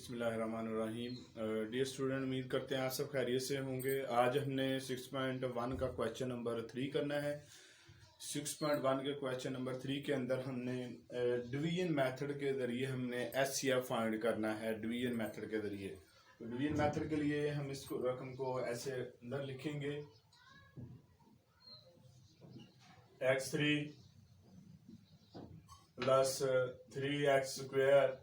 बिस्मिल्लाहिर्रहमानिर्रहीम। Dear student, उम्मीद करते हैं आप सब खैरियत से होंगे। आज हमने 6.1 का क्वेश्चन नंबर 3 करना है। 6.1 के क्वेश्चन नंबर 3 के अंदर हमने डिवीजन मेथड के ज़रिए हमने एचसीएफ फाइंड करना है। डिवीजन मेथड के ज़रिए तो डिवीजन मेथड के लिए हम इस रकम को ऐसे अंदर लिखेंगे, x3 plus 3x²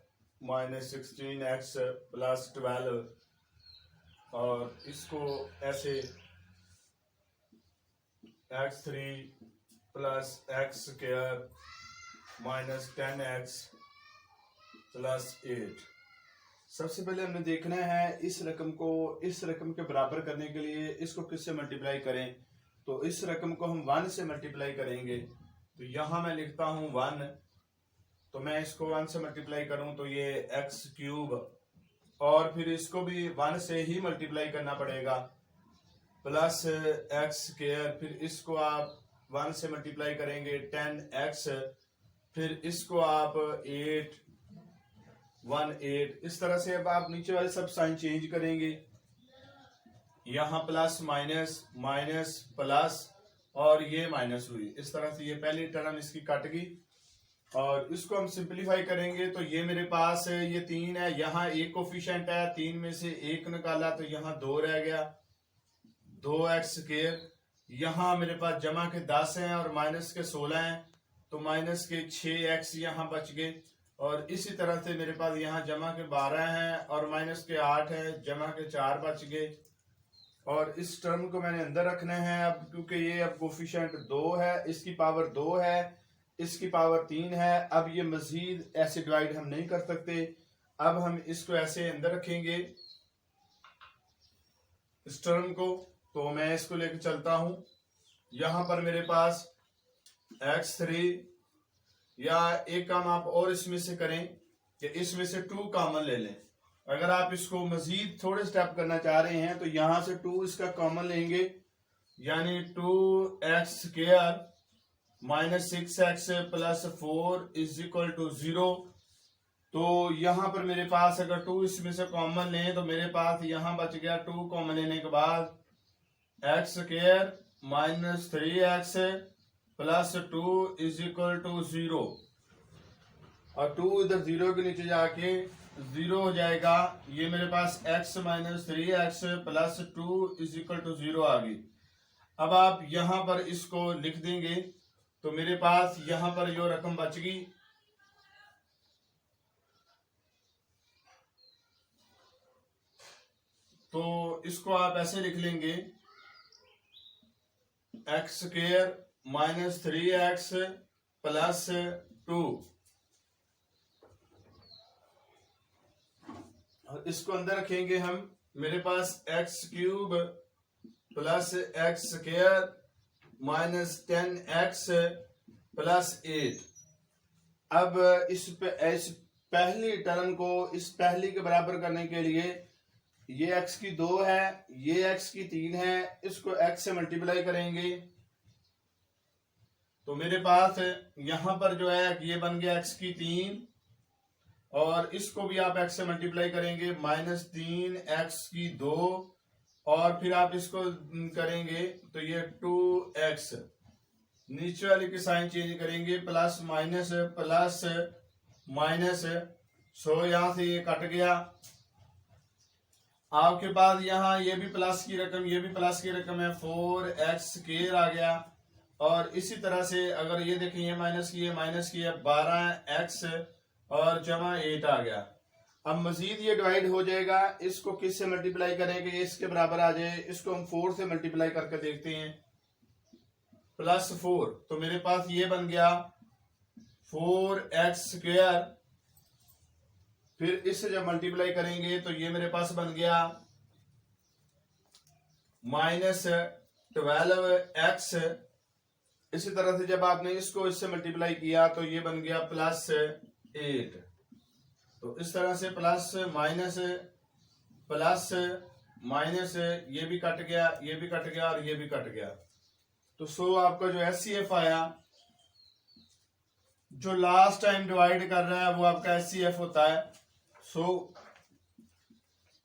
minus 16x plus 12, और इसको ऐसे x3 plus x² minus 10x plus 8। सबसे पहले हमने देखना है इस रकम को इस रकम के बराबर करने के लिए इसको किससे मल्टीप्लाई करें। तो इस रकम को हम 1 से मल्टीप्लाई करेंगे। तो यहां मैं लिखता हूं 1, तो मैं इसको 1 से मल्टीप्लाई करूं तो ये x³ और फिर इसको भी 1 से ही मल्टीप्लाई करना पड़ेगा, प्लस x², फिर इसको आप 1 से मल्टीप्लाई करेंगे 10x, फिर इसको आप 8 1 8। इस तरह से अब आप नीचे वाले सब साइन चेंज करेंगे, यहाँ प्लस माइनस माइनस प्लस और ये माइनस हुई। इस तरह से ये पहली टर्म इसकी कट गई और इसको हम सिंपलीफाई करेंगे तो ये मेरे पास ये 3 है, यहाँ एक कोफिशिएंट है, 3 में से 1 निकाला तो यहाँ 2 रह गया, 2x²। यहाँ मेरे पास जमा के 10 हैं और माइनस के 16 हैं, तो माइनस के 6x यहाँ बच गए। और इसी तरह से मेरे पास यहाँ जमा के 12 हैं और माइनस के 8 हैं, जमा के 4 बच गए। और इस टर्म को मैंने अंदर रखना है अब, क्योंकि ये अब कोफिशिएंट 2 है, इसकी पावर 2 है, इसकी पावर 3 है। अब ये मजीद ऐसे डिवाइड हम नहीं कर सकते। अब हम इसको ऐसे अंदर रखेंगे इस टर्म को। तो मैं इसको लेकर चलता हूं, यहां पर मेरे पास x3, या एक काम आप और इसमें से करें कि इसमें से 2 कॉमन ले लें। अगर आप इसको मजीद थोड़े स्टेप करना चाह रहे हैं तो यहां से 2 इसका कॉमन लेंगे, यानी 2x² minus 6x plus 4 is equal to 0। तो यहां पर मेरे पास अगर 2 इसमें से कॉमन लें तो मेरे पास यहां बच गया 2 कॉमन लेने के बाद x² minus 3x plus 2 is equal to 0, और 2 इधर 0 के नीचे जाके 0 हो जाएगा। ये मेरे पास x minus 3x plus 2 is equal to 0 आ गई। अब आप यहां पर इसको लिख देंगे तो मेरे पास यहां पर जो रकम बच गई, तो इसको आप ऐसे लिख लेंगे x² माइनस 3x प्लस 2, और इसको अंदर रखेंगे हम। मेरे पास x³ plus x² minus 10x plus 8। अब इस पहली टर्म को इस पहली के बराबर करने के लिए ये x की 2 है, ये x की 3 है, इसको x से मल्टीप्लाई करेंगे तो मेरे पास यहां पर जो है ये बन गया x की 3, और इसको भी आप x से मल्टीप्लाई करेंगे, माइनस 3x की 2, और फिर आप इसको करेंगे तो ये 2x, नीचे वाले की साइन चेंज करेंगे, प्लस माइनस प्लस माइनस, सो यहां से ये कट गया। आपके पास यहाँ ये भी प्लस की रकम, ये भी प्लस की रकम है, 4x² आ गया। और इसी तरह से अगर ये देखें ये माइनस की है, माइनस की है, 12x और जमा 8 आ गया। अब मजीद ये डिवाइड हो जाएगा, इसको किस से मल्टीप्लाई करेंगे, इसके बराबर आ जाए, इसको हम 4 से मल्टीप्लाई करके देखते हैं, प्लस 4। तो मेरे पास ये बन गया 4x², फिर इससे जब मल्टीप्लाई करेंगे तो ये मेरे पास बन गया माइनस 12x। इसी तरह से जब आपने इसको इससे मल्टीप्लाई किया तो ये बन गया प्लस 8। तो इस तरह से प्लस माइनस ये भी कट गया, ये भी कट गया और ये भी कट गया। तो सो आपका जो एचसीएफ आया, जो लास्ट टाइम डिवाइड कर रहा है वो आपका एचसीएफ होता है। So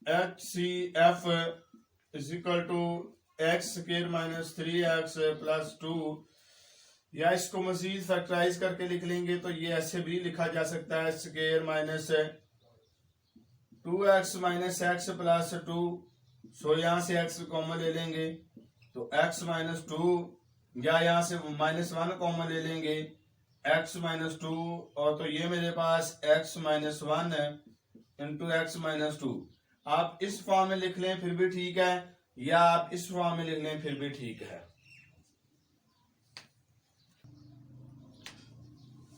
H C F is equal to X square minus 3x plus 2, या इसको मजीद फैक्टराइज करके लिख लेंगे तो ये ऐसे भी लिखा जा सकता है square minus 2x minus x plus 2। सो यहाँ से x कॉमन ले लेंगे तो x माइनस 2, या यहाँ से -1 कॉमन ले लेंगे x माइनस 2, और तो ये मेरे पास x minus 1 into x minus 2। आप इस फॉर्म में लिख लें फिर भी ठीक है, या आप इस फॉर्म में लिख लें फिर भी ठीक है।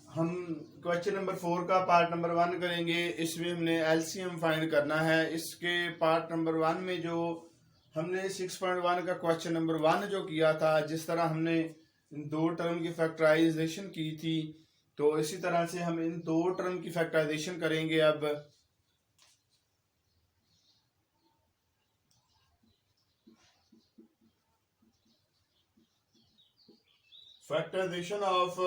हम क्वेश्चन नंबर 4 का पार्ट नंबर 1 करेंगे। इसमें हमने एलसीएम फाइंड करना है। इसके पार्ट नंबर 1 में जो हमने 6.1 का क्वेश्चन नंबर 1 जो किया था, जिस तरह हमने इन दो टर्म की फैक्टराइजेशन की थी, तो इसी तरह से हम इन दो टर्म की फैक्टराइजेशन करेंगे। अब फैक्टराइजेशन ऑफ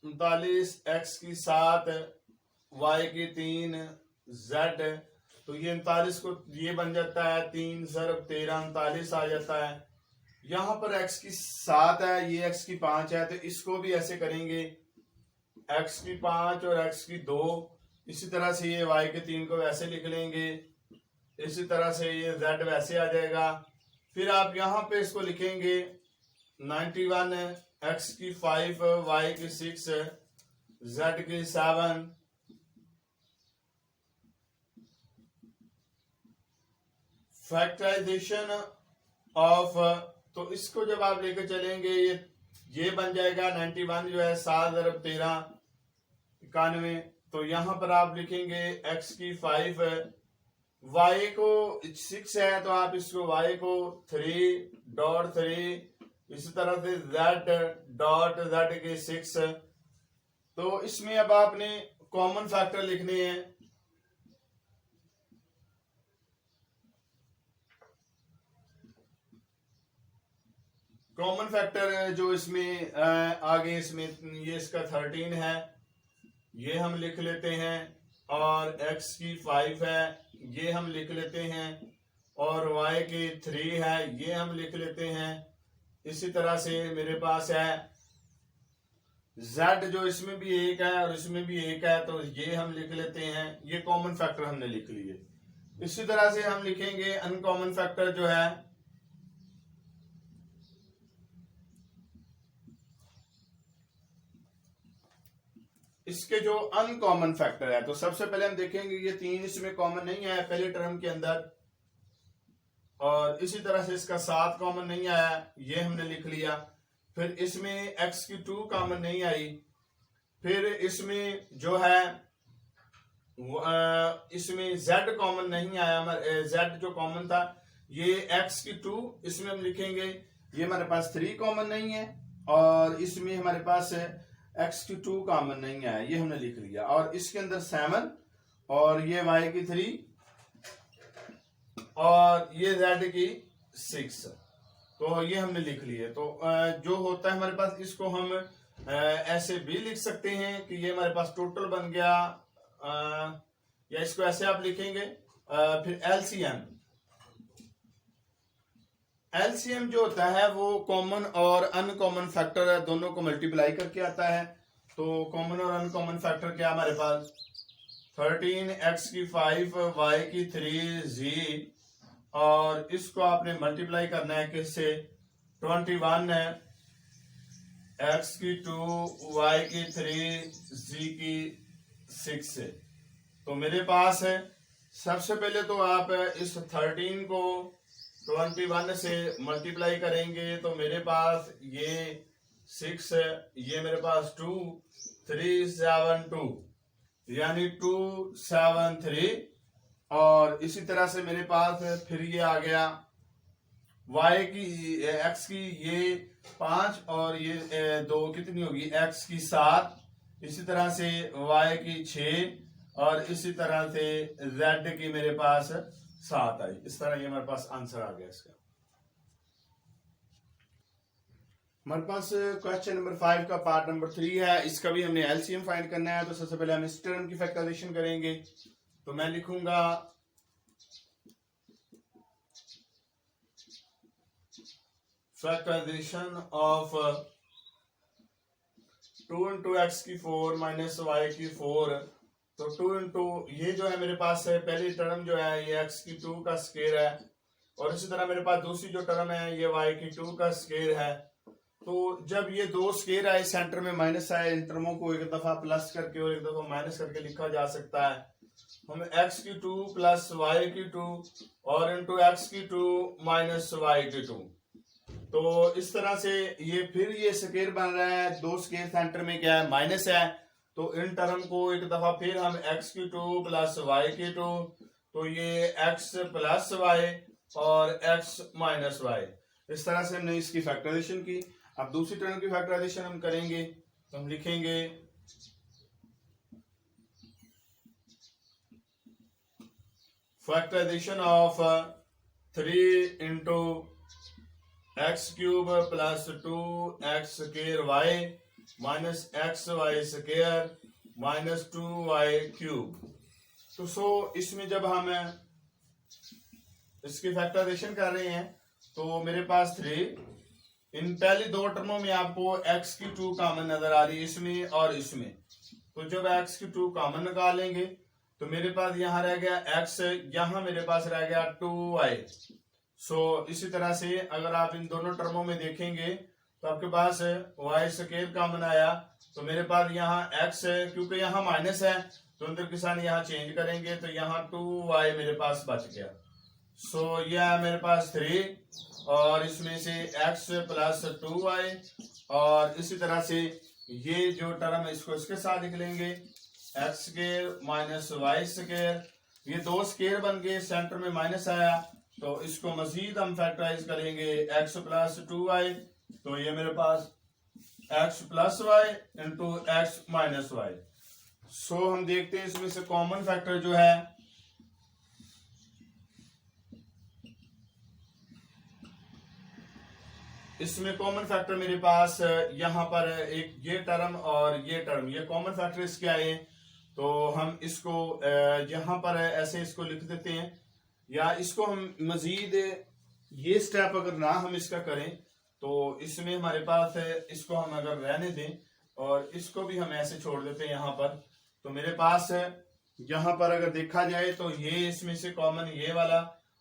39 x की 7 y की 3 z, तो ये 39 को ये बन जाता है 3 ज़रब 13 39 आ जाता है। यहां पर x की 7 है, ये x की 5 है, तो इसको भी ऐसे करेंगे x की 5 और x की 2। इसी तरह से ये y के 3 को वैसे लिख लेंगे, इसी तरह से ये z वैसे आ जाएगा। फिर आप यहाँ पे इसको लिखेंगे 91 x की 5 y की 6 z की 7। फैक्टराइजेशन ऑफ, तो इसको जब आप लेकर चलेंगे ये बन जाएगा 91 जो है 7 ज़रब 13 91। तो यहां पर आप लिखेंगे x की 5, y को 6 है तो आप इसको y को 3.3, इसी तरह से z के 6। तो इसमें अब आपने कॉमन फैक्टर लिखने हैं। कॉमन फैक्टर जो इसमें आगे इसमें ये इसका 13 है, ये हम लिख लेते हैं, और x की 5 है ये हम लिख लेते हैं, और y की 3 है ये हम लिख लेते हैं। इसी तरह से मेरे पास है z जो इसमें भी 1 है और इसमें भी 1 है, तो ये हम लिख लेते हैं। ये कॉमन फैक्टर हमने लिख लिए। इसी तरह से हम लिखेंगे अनकॉमन फैक्टर जो है, इसके जो अनकॉमन फैक्टर है, तो सबसे पहले हम देखेंगे ये 3 इसमें कॉमन नहीं आया पहले टर्म के अंदर, और इसी तरह से इसका 7 कॉमन नहीं आया, ये हमने लिख लिया। फिर इसमें x की 2 कॉमन नहीं आई। फिर इसमें जो है इसमें z कॉमन नहीं आया, z जो कॉमन था ये x की 2, इसमें हम लिखेंगे ये हमारे पास 3 कॉमन नहीं है, और इसमें हमारे पास x की 2 कॉमन नहीं आया, ये हमने लिख लिया। और इसके अंदर 7 और ये y की 3 और ये z की 6, तो ये हमने लिख लिए। तो जो होता है हमारे पास, इसको हम ऐसे भी लिख सकते हैं कि ये हमारे पास टोटल बन गया, या इसको ऐसे आप लिखेंगे। फिर एलसीएम जो होता है वो कॉमन और अनकॉमन फैक्टर है, दोनों को मल्टीप्लाई करके आता है। तो कॉमन और अनकॉमन फैक्टर क्या हमारे पास, 13 x की 5 y की 3 z, और इसको आपने मल्टीप्लाई करना है किससे, 21 है x की 2 y की 3 z की 6 से। तो मेरे पास है, सबसे पहले तो आप इस 13 को 21 से मल्टीप्लाई करेंगे, तो मेरे पास ये 6 है, ये मेरे पास 2 3 7 2 यानी 273, और इसी तरह से मेरे पास फिर ये आ गया y की x की ये 5 और ये 2 कितनी होगी x की 7, इसी तरह से y की 6 और इसी तरह से z की मेरे पास 7 आई। इस तरह ये हमारे पास आंसर आ गया इसका। हमारे पास क्वेश्चन नंबर 5 का पार्ट नंबर 3 है, इसका भी हमने एलसीएम फाइंड करना है। तो सबसे पहले हम इस टर्म की फैक्टराइजेशन करेंगे। तो मैं लिखूंगा फैक्टराइजेशन ऑफ 2 इंटू एक्स की 4 माइनस वाई की 4। तो 2 इंटू ये जो है मेरे पास है पहली टर्म जो है ये एक्स की 2 का स्क्वायर है, और इसी तरह मेरे पास दूसरी जो टर्म है ये वाई की 2 का स्क्वायर है। तो जब ये दो स्क्वायर आए सेंटर में माइनस आए, इन टर्मों को एक दफा प्लस करके और एक दफा माइनस करके लिखा जा सकता है। हम एक्स की 2 प्लस वाई की 2 और इंटू एक्स की 2 माइनस वाई की 2। तो इस तरह से ये फिर ये स्क्वायर बन रहा है, दो स्क्वायर सेंटर में क्या है माइनस है, तो इन टर्म को एक दफा फिर हम एक्स की 2 प्लस वाई की 2, तो ये एक्स प्लस वाई और एक्स माइनस वाई। इस तरह से हमने इसकी फैक्टराइजेशन की। अब दूसरी टर्म की फैक्टराइजेशन हम करेंगे तो हम लिखेंगे factorisation of 3 into X cube plus 2 X square Y minus X Y square minus 2 Y cube. तो इसमें जब हम इसकी फैक्टराइजेशन कर रहे हैं तो मेरे पास 3, इन पहली दो टर्मों में आपको x की 2 कॉमन नजर आ रही है इसमें और इसमें। तो जब x की 2 कॉमन निकालेंगे तो मेरे पास यहाँ रह गया x, यहाँ मेरे पास रह गया 2y। इसी तरह से अगर आप इन दोनों टर्मों में देखेंगे तो आपके पास y स्क्वायर कॉमन आया, तो मेरे पास यहाँ x है, क्योंकि यहाँ माइनस है तो अंदर के साथ यहाँ चेंज करेंगे तो यहाँ 2y मेरे पास बच गया। यह है मेरे पास 3 और इसमें से x प्लस 2y, और इसी तरह से ये जो टर्म है इसको इसके साथ लिख लेंगे X square minus Y square. ये दो स्क्वायर बन गए, सेंटर में माइनस आया तो इसको मजीद हम फैक्टराइज करेंगे x प्लस 2y, तो ये मेरे पास x plus y into x minus y. हम देखते हैं इसमें से कॉमन फैक्टर जो है इसमें कॉमन फैक्टर मेरे पास यहाँ पर एक ये टर्म और ये टर्म, ये कॉमन फैक्टर इसके आए, तो हम इसको यहाँ पर ऐसे इसको लिख देते हैं, या इसको हम मजीद ये स्टेप अगर ना हम इसका करें तो इसमें हमारे पास इसको हम अगर रहने दें और इसको भी हम ऐसे छोड़ देते हैं यहाँ पर, तो मेरे पास यहाँ पर अगर देखा जाए तो ये इसमें से कॉमन ये वाला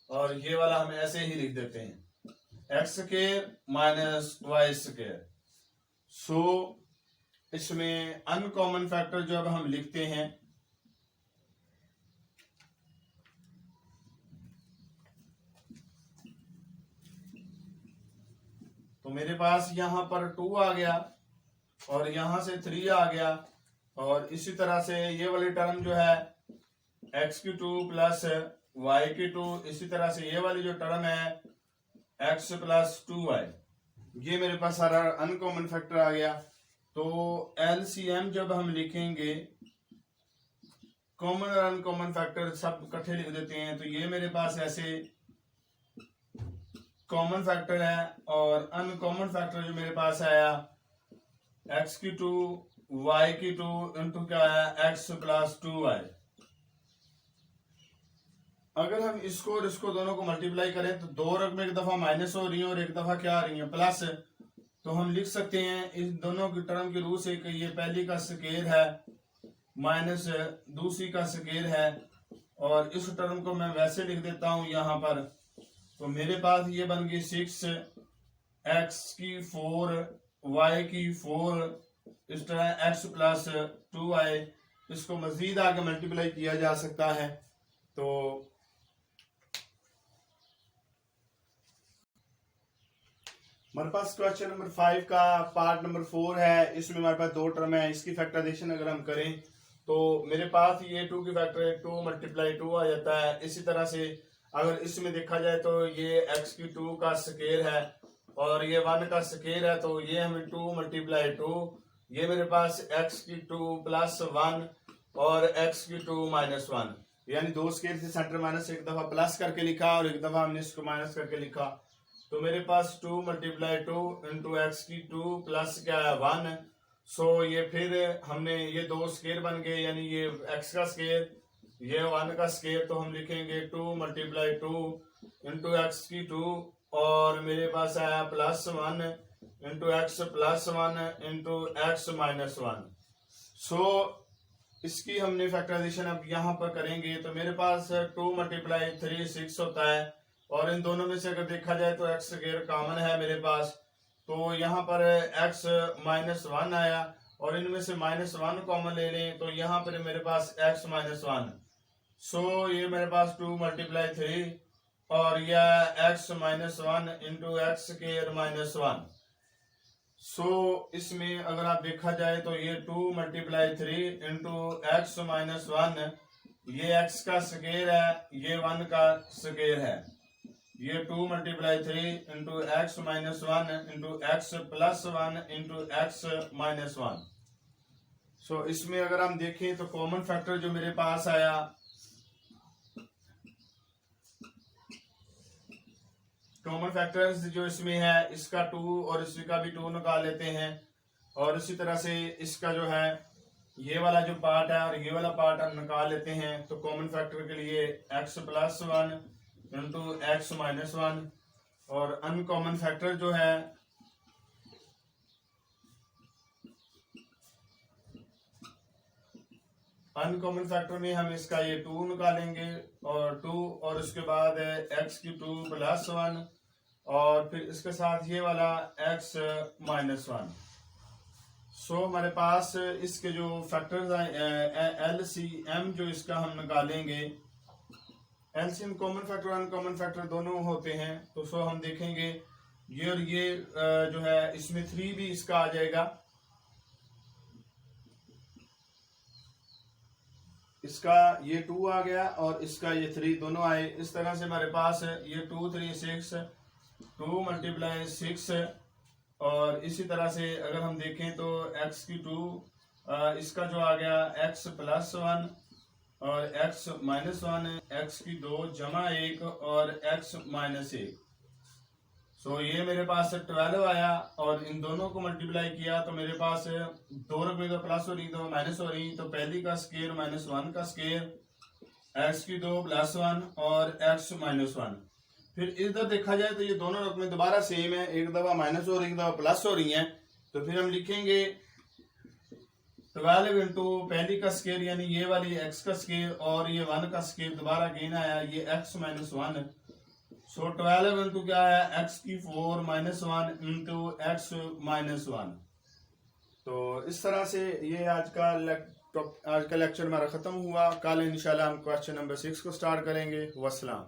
और ये वाला हम ऐसे ही लिख देते हैं x square minus Y square. इसमें अनकॉमन फैक्टर जब हम लिखते हैं तो मेरे पास यहाँ पर 2 आ गया और यहाँ से 3 आ गया, और इसी तरह से ये वाली टर्म जो है x की 2 प्लस y की 2, इसी तरह से ये वाली जो टर्म है x प्लस 2y, ये मेरे पास सारा अनकॉमन फैक्टर आ गया। तो LCM जब हम लिखेंगे कॉमन और अनकॉमन फैक्टर सब इकट्ठे लिख देते हैं, तो ये मेरे पास ऐसे कॉमन फैक्टर है, और अनकॉमन फैक्टर जो मेरे पास आया x की 2 y की 2 इंटू क्या आया x प्लस 2y। अगर हम इसको और इसको दोनों को मल्टीप्लाई करें तो दो रकम एक दफा माइनस हो रही है और एक दफा क्या आ रही है प्लस, तो हम लिख सकते हैं इस दोनों की टर्म की रूह से कि ये पहली का स्क्वायर है माइनस दूसरी का स्क्वायर है, और इस टर्म को मैं वैसे लिख देता हूं यहाँ पर, तो मेरे पास ये बन गई 6x की 4 y की 4, इस तरह x प्लस 2y, इसको मजीद आगे मल्टीप्लाई किया जा सकता है। तो हमारे पास क्वेश्चन नंबर 5 का पार्ट नंबर 4 है, इसमें हमारे पास दो टर्म है, इसकी फैक्टराइजेशन अगर हम करें तो मेरे पास ये 2 की फैक्टर 2 मल्टीप्लाई 2 आ जाता है। इसी तरह से अगर इसमें देखा जाए तो ये x की 2 का स्क्वायर है और ये 1 का स्क्वायर है, तो ये हमें 2 मल्टीप्लाई 2, ये मेरे पास x की 2 प्लस 1 और x की 2 माइनस 1, यानी दो स्क्वायर से सेंटर माइनस एक दफा प्लस करके लिखा और एक दफा हमने इसको माइनस करके लिखा, तो मेरे पास 2 मल्टीप्लाई 2 इंटू एक्स की 2 प्लस क्या है 1। ये फिर हमने ये दो स्क्वायर बन गए, यानी ये x का स्क्वायर ये 1 का स्क्वायर, तो हम लिखेंगे 2 मल्टीप्लाई 2 इंटू एक्स की 2 और मेरे पास आया +1 इंटू एक्स +1 इंटू एक्स -1। सो इसकी हमने फैक्टराइजेशन अब यहाँ पर करेंगे तो मेरे पास 2 × 3 6 होता है, और इन दोनों में से अगर देखा जाए तो एक्स स्क्वायर कॉमन है मेरे पास, तो यहाँ पर एक्स -1 आया, और इनमें से -1 कॉमन ले लें तो यहाँ पर मेरे पास एक्स -1। सो ये मेरे पास 2 × 3 और यह एक्स -1 इंटू एक्स स्क्वायर -1। सो इसमें अगर आप देखा जाए तो ये 2 × 3 इंटू एक्स -1, ये एक्स का स्क्वायर है, ये 1 का स्क्वायर है। ये 2 × 3 into x -1 into x +1 into x -1। सो इसमें अगर हम देखें तो कॉमन फैक्टर जो मेरे पास आया, कॉमन फैक्टर्स जो इसमें है, इसका 2 और इसका भी 2 निकाल लेते हैं, और इसी तरह से इसका जो है ये वाला जो पार्ट है और ये वाला पार्ट हम निकाल लेते हैं। तो कॉमन फैक्टर के लिए x +1 इंटू एक्स -1, और अनकॉमन फैक्टर जो है अनकॉमन फैक्टर में हम इसका ये 2 निकालेंगे, और 2 और उसके बाद x की 2 +1, और फिर इसके साथ ये वाला x -1। सो हमारे पास इसके जो फैक्टर्स LCM जो इसका हम निकालेंगे, LCM common factor uncommon factor दोनों होते हैं। तो सो हम देखेंगे ये और ये जो है इसमें 3 भी इसका आ जाएगा, इसका ये 2 आ गया और इसका ये 3 दोनों आए। इस तरह से हमारे पास ये 2 3 6 2 × 6, और इसी तरह से अगर हम देखें तो x की 2 इसका जो आ गया x +1 और x -1, x की 2 + 1 और x -1। सो ये मेरे पास 12 आया, और इन दोनों को मल्टीप्लाई किया तो मेरे पास 2 रुपये तो प्लस हो रही तो माइनस हो रही, तो पहली का स्क्वायर -1 का स्क्वायर, x की 2 +1 और x -1। फिर इधर देखा जाए तो ये दोनों रकमें दोबारा सेम है, एक दफा माइनस हो रही, एक दफा प्लस हो रही हैं। तो फिर हम लिखेंगे 12 इंटू पहली का स्क्वायर यानी ये वाली x का स्क्वायर, और ये 1 का स्क्वायर दोबारा गेन आया, ये x -1। सो 12 इंटू क्या है x की 4 -1 इंटू x -1। तो इस तरह से ये आज का लेक्चर हमारा खत्म हुआ। कल इंशाल्लाह हम क्वेश्चन नंबर 6 को स्टार्ट करेंगे। वस्सलाम।